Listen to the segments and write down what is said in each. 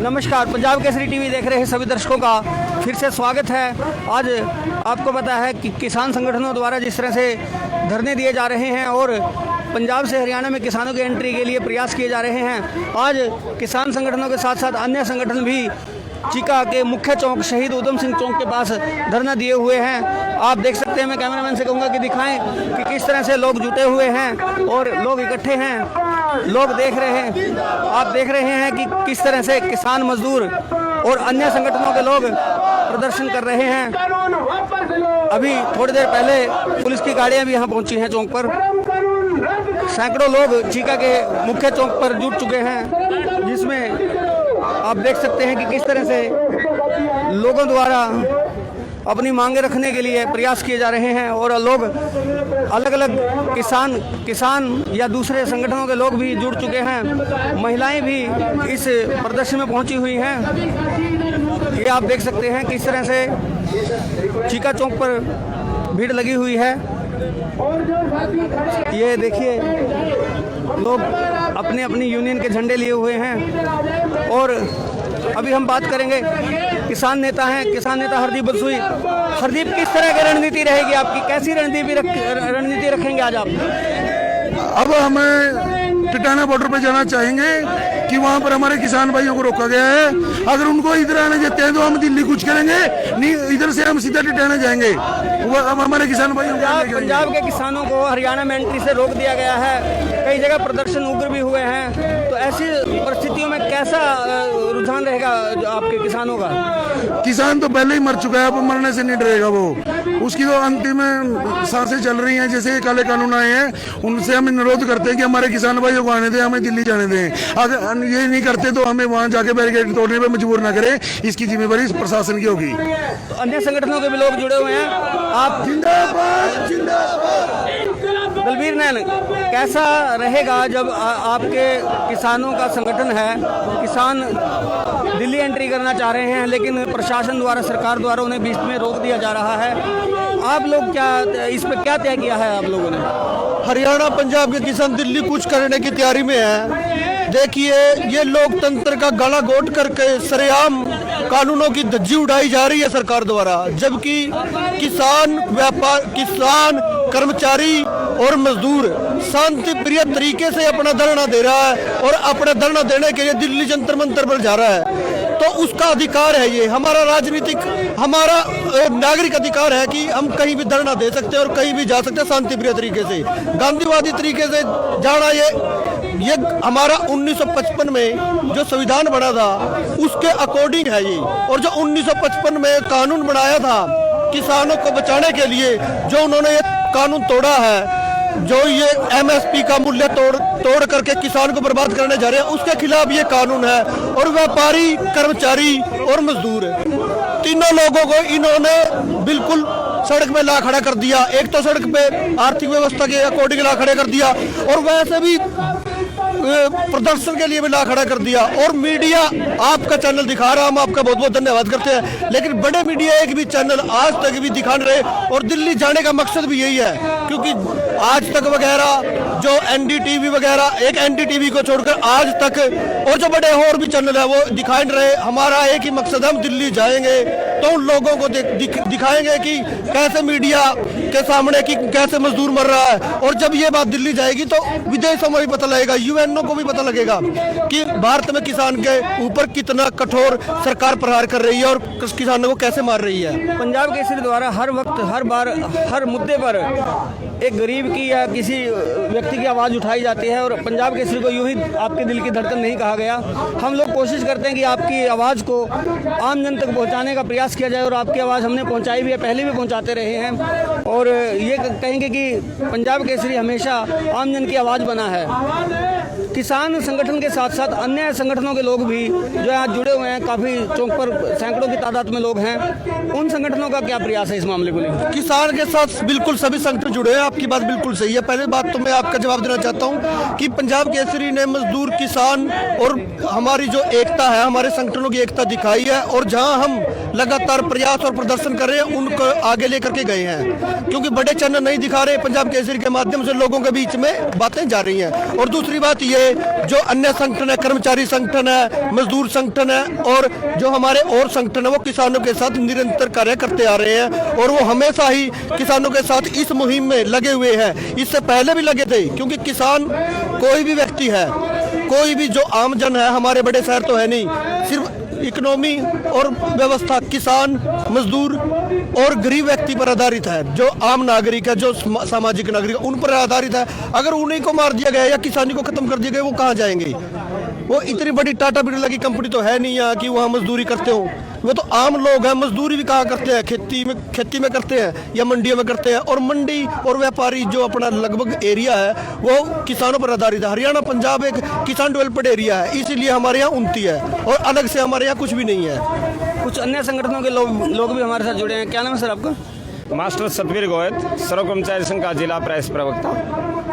नमस्कार, पंजाब केसरी टीवी देख रहे हैं सभी दर्शकों का फिर से स्वागत है। आज आपको पता है कि किसान संगठनों द्वारा जिस तरह से धरने दिए जा रहे हैं और पंजाब से हरियाणा में किसानों की एंट्री के लिए प्रयास किए जा रहे हैं, आज किसान संगठनों के साथ साथ अन्य संगठन भी चीका के मुख्य चौक शहीद उधम सिंह चौक के पास धरना दिए हुए हैं। आप देख सकते हैं, मैं कैमरामैन से कहूँगा कि दिखाएं कि किस तरह से लोग जुटे हुए हैं और लोग इकट्ठे हैं, लोग देख रहे हैं। आप देख रहे हैं कि किस तरह से किसान मजदूर और अन्य संगठनों के लोग प्रदर्शन कर रहे हैं। अभी थोड़ी देर पहले पुलिस की गाड़ियां भी यहाँ पहुंची हैं चौक पर। सैकड़ों लोग चीका के मुख्य चौक पर जुट चुके हैं, जिसमें आप देख सकते हैं कि किस तरह से लोगों द्वारा अपनी मांगे रखने के लिए प्रयास किए जा रहे हैं और लोग अलग अलग किसान या दूसरे संगठनों के लोग भी जुड़ चुके हैं। महिलाएं भी इस प्रदर्शन में पहुंची हुई हैं। ये आप देख सकते हैं किस तरह से चीका चौक पर भीड़ लगी हुई है। ये देखिए, लोग अपने अपनी यूनियन के झंडे लिए हुए हैं। और अभी हम बात करेंगे, किसान नेता हरदीप बंसुई। हरदीप, किस तरह की रणनीति रहेगी आपकी? कैसी रणनीति रखेंगे आज आप? अब हमें टिटाना बॉर्डर पे जाना चाहेंगे कि वहाँ पर हमारे किसान भाइयों को रोका गया है। अगर उनको इधर आने देते हैं तो हम दिल्ली कूच करेंगे, नहीं इधर से हम सीधा टिटाना जाएंगे। वो अब हमारे किसान भाइयों को पंजाब के किसानों को हरियाणा में एंट्री से रोक दिया गया है। कई जगह प्रदर्शन उग्र भी हुए हैं, तो ऐसी परिस्थितियों में कैसा रुझान रहेगा आपके किसानों का? किसान तो पहले ही मर चुका है, अब मरने से नहीं डरेगा वो। उसकी तो अंतिम सांसें चल रही हैं। जैसे काले कानून आए हैं, उनसे हम अनुरोध करते हैं कि हमारे किसान भाइयों को आने दें, हमें दिल्ली जाने दें। अगर ये नहीं करते तो हमें वहाँ जाके बैरिकेड तोड़ने पे मजबूर ना करें। इसकी जिम्मेवारी प्रशासन की होगी। तो अन्य संगठनों के भी लोग जुड़े हुए हैं। आप जिंदाबाद जिंदाबाद। दलबीर नैन, कैसा रहेगा जब आपके किसानों का संगठन है, किसान दिल्ली एंट्री करना चाह रहे हैं लेकिन प्रशासन द्वारा, सरकार द्वारा उन्हें बीच में रोक दिया जा रहा है? आप लोग क्या इस पर क्या तय किया है आप लोगों ने? हरियाणा पंजाब के किसान दिल्ली कूच करने की तैयारी में है। देखिए, ये लोकतंत्र का गला घोट करके सरेआम कानूनों की धज्जी उड़ाई जा रही है सरकार द्वारा, जबकि किसान कर्मचारी और मजदूर शांति प्रिय तरीके से अपना धरना दे रहा है और अपना धरना देने के लिए दिल्ली जंतर मंतर पर जा रहा है। तो उसका अधिकार है, ये हमारा हमारा नागरिक अधिकार है कि हम कहीं भी धरना दे सकते हैं और कहीं भी जा सकते हैं शांति प्रिय तरीके से, गांधीवादी तरीके से जाना। ये हमारा 1955 में जो संविधान बना था उसके अकॉर्डिंग है ये। और जो 1955 में कानून बनाया था किसानों को बचाने के लिए, जो उन्होंने ये कानून तोड़ा है, जो ये MSP का मूल्य तोड़ करके किसान को बर्बाद करने जा रहे हैं, उसके खिलाफ ये कानून है। और व्यापारी, कर्मचारी और मजदूर, तीनों लोगों को इन्होंने बिल्कुल सड़क पे ला खड़ा कर दिया। एक तो सड़क पे आर्थिक व्यवस्था के अकॉर्डिंग ला खड़े कर दिया और वैसे भी प्रदर्शन के लिए भी ला खड़ा कर दिया। और मीडिया आपका चैनल दिखा रहा, हम आपका बहुत बहुत धन्यवाद करते हैं, लेकिन बड़े मीडिया एक भी चैनल आज तक भी दिखा रहे। और दिल्ली जाने का मकसद भी यही है, क्योंकि आज तक वगैरह जो NDTV वगैरह, एक NDTV को छोड़कर आज तक और जो बड़े और भी चैनल है वो दिखा नहीं रहे। हमारा एक ही मकसद है, हम दिल्ली जाएंगे तो उन लोगों को दिखाएंगे कि कैसे मीडिया के सामने कि कैसे मजदूर मर रहा है। और जब ये बात दिल्ली जाएगी तो विदेशों में भी पता लगेगा, UN को भी पता लगेगा कि भारत में किसान के ऊपर कितना कठोर सरकार प्रहार कर रही है और किसानों को कैसे मार रही है। पंजाब केसरी द्वारा हर वक्त, हर बार, हर मुद्दे पर एक गरीब की या किसी व्यक्ति की आवाज़ उठाई जाती है और पंजाब केसरी को यूं ही आपके दिल की धड़कन नहीं कहा गया। हम लोग कोशिश करते हैं कि आपकी आवाज़ को आम जन तक पहुंचाने का प्रयास किया जाए और आपकी आवाज़ हमने पहुंचाई भी है, पहले भी पहुंचाते रहे हैं। और ये कहेंगे कि पंजाब केसरी हमेशा आम जन की आवाज़ बना है। किसान संगठन के साथ साथ अन्य संगठनों के लोग भी जो यहाँ जुड़े हुए हैं, काफ़ी चौक पर सैकड़ों की तादाद में लोग हैं। उन संगठनों का क्या प्रयास है इस मामले को लेकर? किसान के साथ बिल्कुल सभी संगठन जुड़े हैं, आपकी बात बिल्कुल सही है। पहले बात तो मैं आपका जवाब देना चाहता हूँ कि पंजाब केसरी ने मजदूर, किसान और हमारी जो एकता है, हमारे संगठनों की एकता दिखाई है। और जहाँ हम लगातार प्रयास और प्रदर्शन कर रहे हैं उनको आगे लेकर के गए हैं, क्योंकि बड़े चैनल नहीं दिखा रहे, पंजाब केसरी के माध्यम से लोगों के बीच में बातें जा रही हैं। और दूसरी बात ये ये जो अन्य संगठन है, कर्मचारी संगठन है, मजदूर संगठन है और जो हमारे और संगठन है, वो किसानों के साथ निरंतर कार्य करते आ रहे हैं और वो हमेशा ही किसानों के साथ इस मुहिम में लगे हुए हैं। इससे पहले भी लगे थे, क्योंकि किसान कोई भी व्यक्ति है, कोई भी जो आम जन है, हमारे बड़े शहर तो है नहीं, सिर्फ इकोनॉमी और व्यवस्था किसान, मजदूर और गरीब व्यक्ति पर आधारित है। जो आम नागरिक है, जो सामाजिक नागरिक है, उन पर आधारित है। अगर उन्हीं को मार दिया गया या किसानी को खत्म कर दिया गया, वो कहाँ जाएंगे? वो इतनी बड़ी टाटा बिरला की कंपनी तो है नहीं यहाँ कि वहाँ मजदूरी करते हो। वो तो आम लोग हैं, मजदूरी भी कहाँ करते हैं? खेती में करते हैं या मंडियों में करते हैं। और मंडी और व्यापारी जो अपना लगभग एरिया है वो किसानों पर आधारित है। हरियाणा पंजाब एक किसान डेवलप्ड एरिया है, इसीलिए हमारे यहाँ उन्नति है और अलग से हमारे यहाँ कुछ भी नहीं है। कुछ अन्य संगठनों के लोग भी हमारे साथ जुड़े हैं। क्या नाम है सर आपका? मास्टर सतवीर गोयत, सर्व कर्मचारी संघ का जिला प्रेस प्रवक्ता।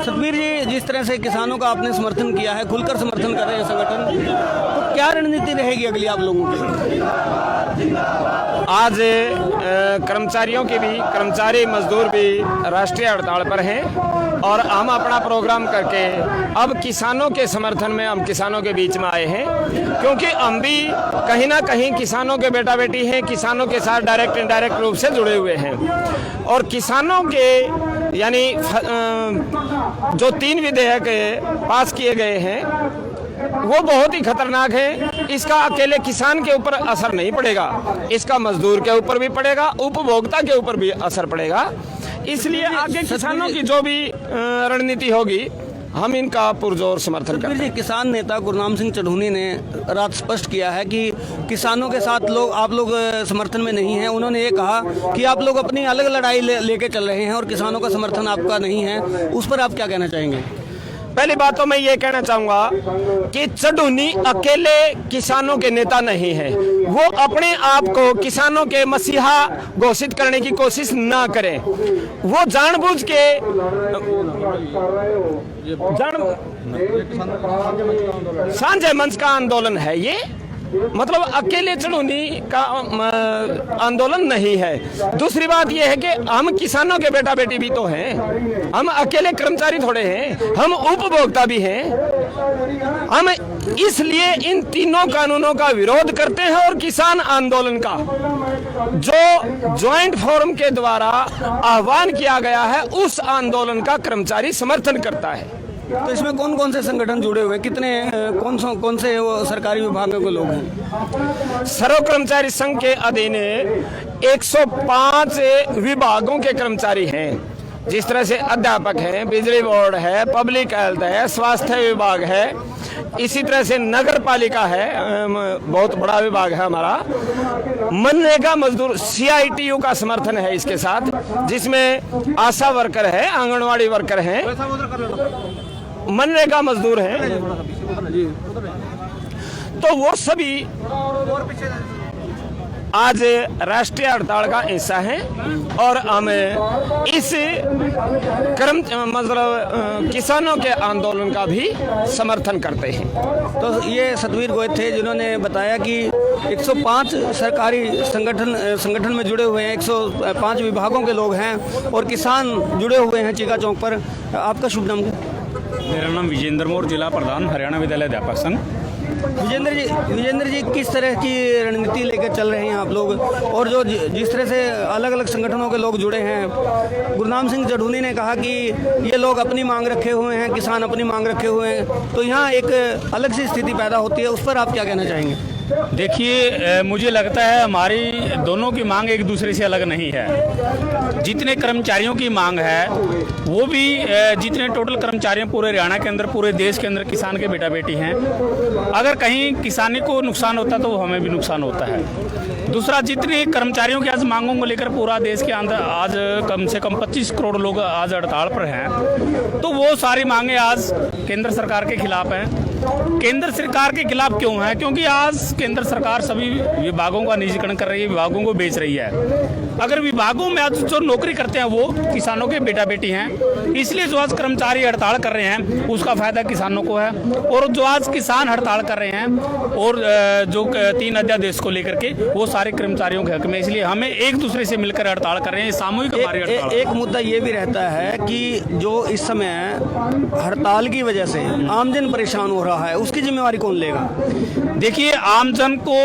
सतवीर जी, जिस तरह से किसानों का आपने समर्थन किया है, खुलकर समर्थन कर रहे हैं संगठन, तो क्या रणनीति रहेगी अगली आप लोगों की? आज कर्मचारियों की भी, कर्मचारी मजदूर भी राष्ट्रीय हड़ताल पर हैं और हम अपना प्रोग्राम करके अब किसानों के समर्थन में हम किसानों के बीच में आए हैं, क्योंकि हम भी कहीं ना कहीं किसानों के बेटा बेटी हैं, किसानों के साथ डायरेक्ट इनडायरेक्ट रूप से जुड़े हुए हैं। और किसानों के यानी जो 3 विधेयक पास किए गए हैं वो बहुत ही खतरनाक है। इसका अकेले किसान के ऊपर असर नहीं पड़ेगा, इसका मजदूर के ऊपर भी पड़ेगा, उपभोक्ता के ऊपर भी असर पड़ेगा। इसलिए आगे किसानों की जो भी रणनीति होगी हम इनका पुरजोर समर्थन करते हैं। किसान नेता गुरनाम सिंह चढ़ूनी ने रात स्पष्ट किया है कि किसानों के साथ आप लोग समर्थन में नहीं हैं। उन्होंने ये कहा कि आप लोग अपनी अलग लड़ाई लेके चल रहे हैं और किसानों का समर्थन आपका नहीं है। उस पर आप क्या कहना चाहेंगे? पहली बात तो मैं ये कहना चाहूंगा कि चढ़ूनी अकेले किसानों के नेता नहीं है। वो अपने आप को किसानों के मसीहा घोषित करने की कोशिश ना करें। वो जानबूझ के सांझे मंच का आंदोलन है ये, मतलब अकेले चढ़ूनी का आंदोलन नहीं है। दूसरी बात यह है कि हम किसानों के बेटा बेटी भी तो हैं, हम अकेले कर्मचारी थोड़े हैं, हम उपभोक्ता भी हैं। हम इसलिए इन तीनों कानूनों का विरोध करते हैं और किसान आंदोलन का जो ज्वाइंट फोरम के द्वारा आह्वान किया गया है उस आंदोलन का कर्मचारी समर्थन करता है। तो इसमें कौन कौन से संगठन जुड़े हुए, कितने कौन से वो सरकारी विभागों के लोग हैं? सर्व कर्मचारी संघ के अधीन 105 विभागों के कर्मचारी हैं, जिस तरह से अध्यापक हैं, बिजली बोर्ड है, पब्लिक हेल्थ है, स्वास्थ्य विभाग है, इसी तरह से नगर पालिका है, बहुत बड़ा विभाग है हमारा। मनरेगा मजदूर CITU का समर्थन है इसके साथ, जिसमें आशा वर्कर है, आंगनवाड़ी वर्कर हैं, मनरेगा मजदूर हैं, तो वो सभी आज राष्ट्रीय हड़ताल का हिस्सा है और हम इस किसानों के आंदोलन का भी समर्थन करते हैं। तो ये सतवीर गोयत थे जिन्होंने बताया कि 105 सरकारी संगठन में जुड़े हुए हैं, 105 विभागों के लोग हैं और किसान जुड़े हुए हैं चीका चौक पर। आपका शुभ नाम क्या? मेरा नाम विजेंद्र मोर, जिला प्रधान हरियाणा विद्यालय अध्यापक संघ। विजेंद्र जी, किस तरह की रणनीति लेकर चल रहे हैं आप लोग, और जो जिस तरह से अलग अलग संगठनों के लोग जुड़े हैं? गुरनाम सिंह चढ़ूनी ने कहा कि ये लोग अपनी मांग रखे हुए हैं, किसान अपनी मांग रखे हुए हैं, तो यहाँ एक अलग सी स्थिति पैदा होती है। उस पर आप क्या कहना चाहेंगे? देखिए, मुझे लगता है हमारी दोनों की मांग एक दूसरे से अलग नहीं है। जितने कर्मचारियों की मांग है वो भी जितने टोटल कर्मचारी हैं पूरे हरियाणा के अंदर, पूरे देश के अंदर किसान के बेटा बेटी हैं। अगर कहीं किसानी को नुकसान होता है तो हमें भी नुकसान होता है। दूसरा, जितने कर्मचारियों की आज मांगों को लेकर पूरा देश के अंदर आज कम से कम 25 करोड़ लोग आज हड़ताल पर हैं, तो वो सारी मांगे आज केंद्र सरकार के खिलाफ हैं। केंद्र सरकार के खिलाफ क्यों है? क्योंकि आज केंद्र सरकार सभी विभागों का निजीकरण कर रही है, विभागों को बेच रही है। अगर विभागों में आज जो नौकरी करते हैं वो किसानों के बेटा बेटी हैं, इसलिए जो आज कर्मचारी हड़ताल कर रहे हैं उसका फायदा किसानों को है। और जो आज किसान हड़ताल कर रहे हैं और जो 3 अध्यादेश को लेकर के, वो सारे कर्मचारियों के हक में, इसलिए हमें एक दूसरे से मिलकर हड़ताल कर रहे हैं, सामूहिक हमारी हड़ताल। एक मुद्दा ये भी रहता है कि जो इस समय हड़ताल की वजह से आमजन परेशान हो रहा है, उसकी जिम्मेवारी कौन लेगा? देखिए, आमजन को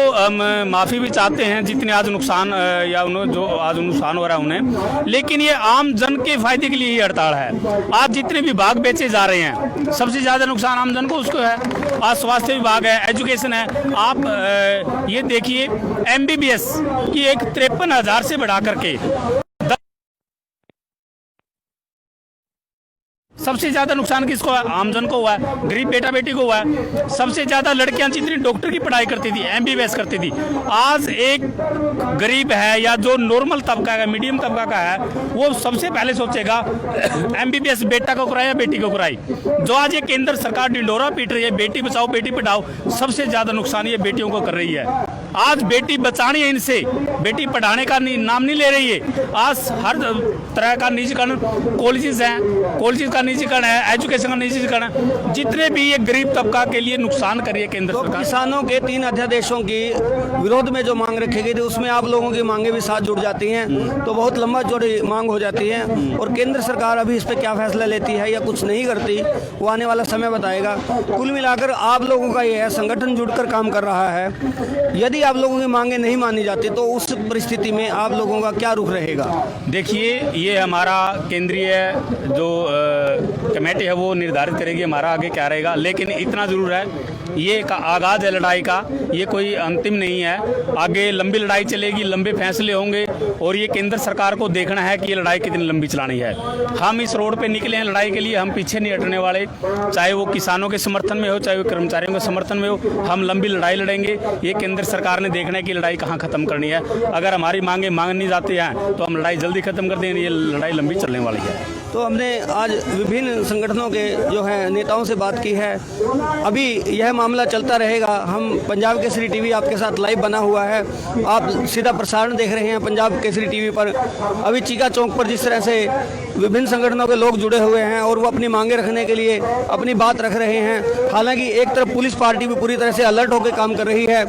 माफ़ी भी चाहते हैं जितने आज नुकसान या उन्हें जो आज नुकसान हो रहा है उन्हें, लेकिन ये आम जन के फायदे के लिए ही हड़ताल है। आज जितने विभाग बेचे जा रहे हैं सबसे ज़्यादा नुकसान आम जन को उसको है। आज स्वास्थ्य विभाग है, एजुकेशन है। आप ये देखिए, MBBS की एक 53,000 से बढ़ा करके सबसे ज्यादा नुकसान किसको है? आमजन को हुआ है, गरीब बेटा बेटी को हुआ है। सबसे ज्यादा लड़कियां जितनी डॉक्टर की पढ़ाई करती थी, MBBS करती थी, आज एक गरीब है या जो नॉर्मल तबका का, मीडियम तबका का है, वो सबसे पहले सोचेगा MBBS बेटा को कराए या बेटी को कराई। जो आज ये केंद्र सरकार ढिंडोरा पीट रही है, बेटी बचाओ बेटी पढ़ाओ, सबसे ज्यादा नुकसान ये बेटियों को कर रही है। आज बेटी बचानी है इनसे, बेटी पढ़ाने का नाम नहीं ले रही है। आज हर तरह का निजीकरण, कॉलेजेस हैं, कॉलेजेस का निजीकरण है, एजुकेशन का निजीकरण है, जितने भी ये गरीब तबका के लिए नुकसान कर रही है केंद्र सरकार। किसानों के 3 अध्यादेशों की विरोध में जो मांग रखी गई थी, उसमें आप लोगों की मांगे भी साथ जुड़ जाती हैं, तो बहुत लंबा चौड़ी मांग हो जाती है। और केंद्र सरकार अभी इस पर क्या फैसला लेती है या कुछ नहीं करती, वो आने वाला समय बताएगा। कुल मिलाकर आप लोगों का ये है, संगठन जुड़कर काम कर रहा है। यदि आप लोगों की मांगे नहीं मानी जाती तो उस परिस्थिति में आप लोगों का क्या रुख रहेगा? देखिए, ये हमारा केंद्रीय जो कमेटी है वो निर्धारित करेगी हमारा आगे क्या रहेगा, लेकिन इतना ज़रूर है, ये का आगाज़ है लड़ाई का, ये कोई अंतिम नहीं है। आगे लंबी लड़ाई चलेगी, लंबे फैसले होंगे और ये केंद्र सरकार को देखना है कि ये लड़ाई कितनी लंबी चलानी है। हम इस रोड पे निकले हैं लड़ाई के लिए, हम पीछे नहीं हटने वाले, चाहे वो किसानों के समर्थन में हो, चाहे वो कर्मचारियों के समर्थन में हो, हम लंबी लड़ाई लड़ेंगे। ये केंद्र सरकार ने देखना है कि लड़ाई कहाँ ख़त्म करनी है। अगर हमारी मांगे नहीं जाती हैं तो हम लड़ाई जल्दी ख़त्म कर देंगे, ये लड़ाई लंबी चलने वाली है। तो हमने आज विभिन्न संगठनों के जो हैं नेताओं से बात की है। अभी यह मामला चलता रहेगा। हम पंजाब केसरी टीवी आपके साथ लाइव बना हुआ है, आप सीधा प्रसारण देख रहे हैं पंजाब केसरी टीवी पर। अभी चीका चौक पर जिस तरह से विभिन्न संगठनों के लोग जुड़े हुए हैं और वो अपनी मांगे रखने के लिए अपनी बात रख रहे हैं, हालांकि एक तरफ पुलिस पार्टी भी पूरी तरह से अलर्ट होकर काम कर रही है।